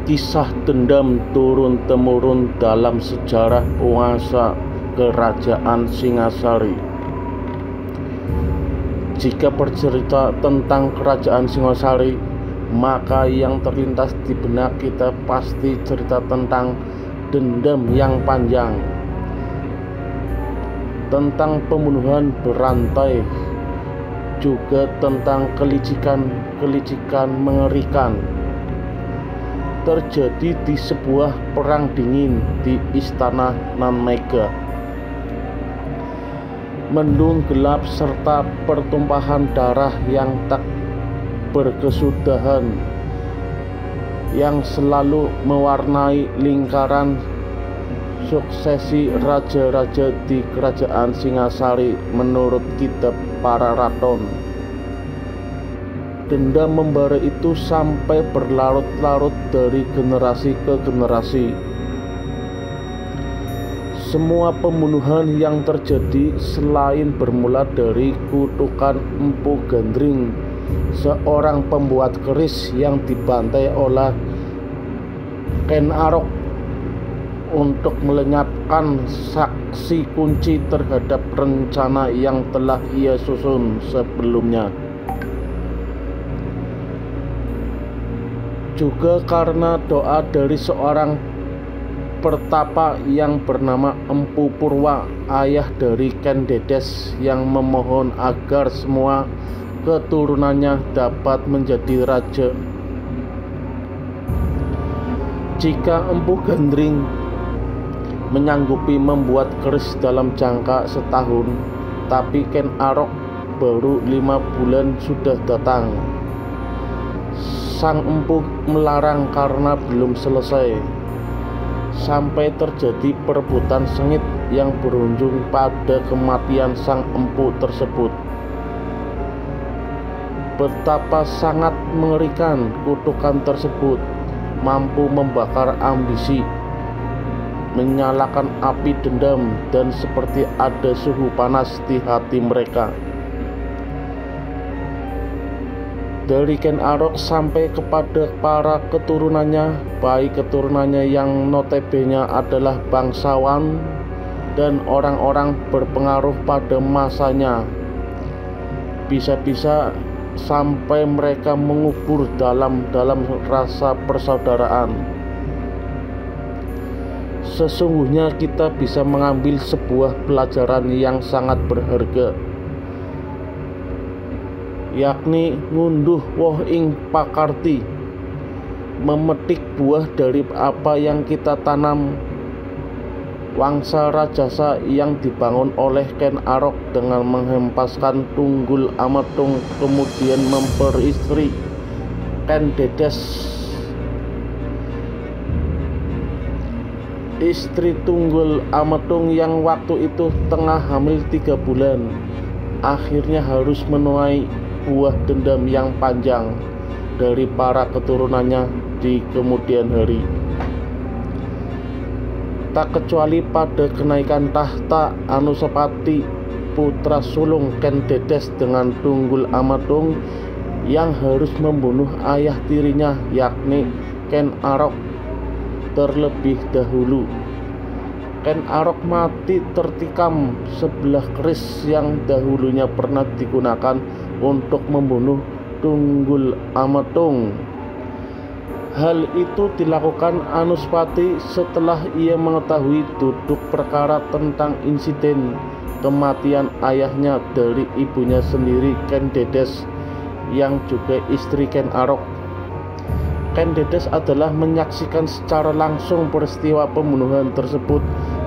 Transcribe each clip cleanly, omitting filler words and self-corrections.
Kisah dendam turun-temurun dalam sejarah penguasa Kerajaan Singasari. Jika bercerita tentang Kerajaan Singasari, maka yang terlintas di benak kita pasti cerita tentang dendam yang panjang, tentang pembunuhan berantai, juga tentang kelicikan mengerikan terjadi di sebuah perang dingin di Istana Nanmega. Mendung gelap serta pertumpahan darah yang tak berkesudahan yang selalu mewarnai lingkaran suksesi raja-raja di Kerajaan Singasari menurut kitab para raton. Dendam membara itu sampai berlarut-larut dari generasi ke generasi. Semua pembunuhan yang terjadi selain bermula dari kutukan Empu Gandring, seorang pembuat keris yang dibantai oleh Ken Arok untuk melenyapkan saksi kunci terhadap rencana yang telah ia susun sebelumnya. Juga karena doa dari seorang pertapa yang bernama Empu Purwa, ayah dari Ken Dedes, yang memohon agar semua keturunannya dapat menjadi raja. Jika Empu Gandring menyanggupi membuat keris dalam jangka setahun, tapi Ken Arok baru 5 bulan sudah datang. Sang empu melarang karena belum selesai, sampai terjadi perebutan sengit yang berujung pada kematian sang empu tersebut. Betapa sangat mengerikan kutukan tersebut mampu membakar ambisi, menyalakan api dendam, dan seperti ada suhu panas di hati mereka. Dari Ken Arok sampai kepada para keturunannya, baik keturunannya yang notabene adalah bangsawan dan orang-orang berpengaruh pada masanya, bisa-bisa sampai mereka mengubur dalam rasa persaudaraan. Sesungguhnya kita bisa mengambil sebuah pelajaran yang sangat berharga, yakni ngunduh woh ing pakarti, memetik buah dari apa yang kita tanam. Wangsa rajasa yang dibangun oleh Ken Arok dengan menghempaskan Tunggul Ametung, kemudian memperistri Ken Dedes. Istri Tunggul Ametung yang waktu itu tengah hamil 3 bulan akhirnya harus menuai buah dendam yang panjang dari para keturunannya di kemudian hari. Tak kecuali pada kenaikan tahta Anusapati, putra sulung Ken Dedes dengan Tunggul Ametung yang harus membunuh ayah tirinya, yakni Ken Arok terlebih dahulu. Ken Arok mati tertikam sebelah keris yang dahulunya pernah digunakan untuk membunuh Tunggul Ametung. Hal itu dilakukan Anuspati setelah ia mengetahui duduk perkara tentang insiden kematian ayahnya dari ibunya sendiri, Ken Dedes, yang juga istri Ken Arok. Ken Dedes adalah menyaksikan secara langsung peristiwa pembunuhan tersebut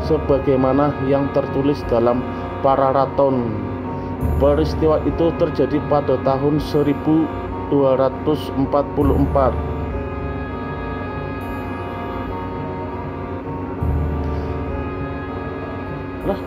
sebagaimana yang tertulis dalam para raton. Peristiwa itu terjadi pada tahun 1244. Lah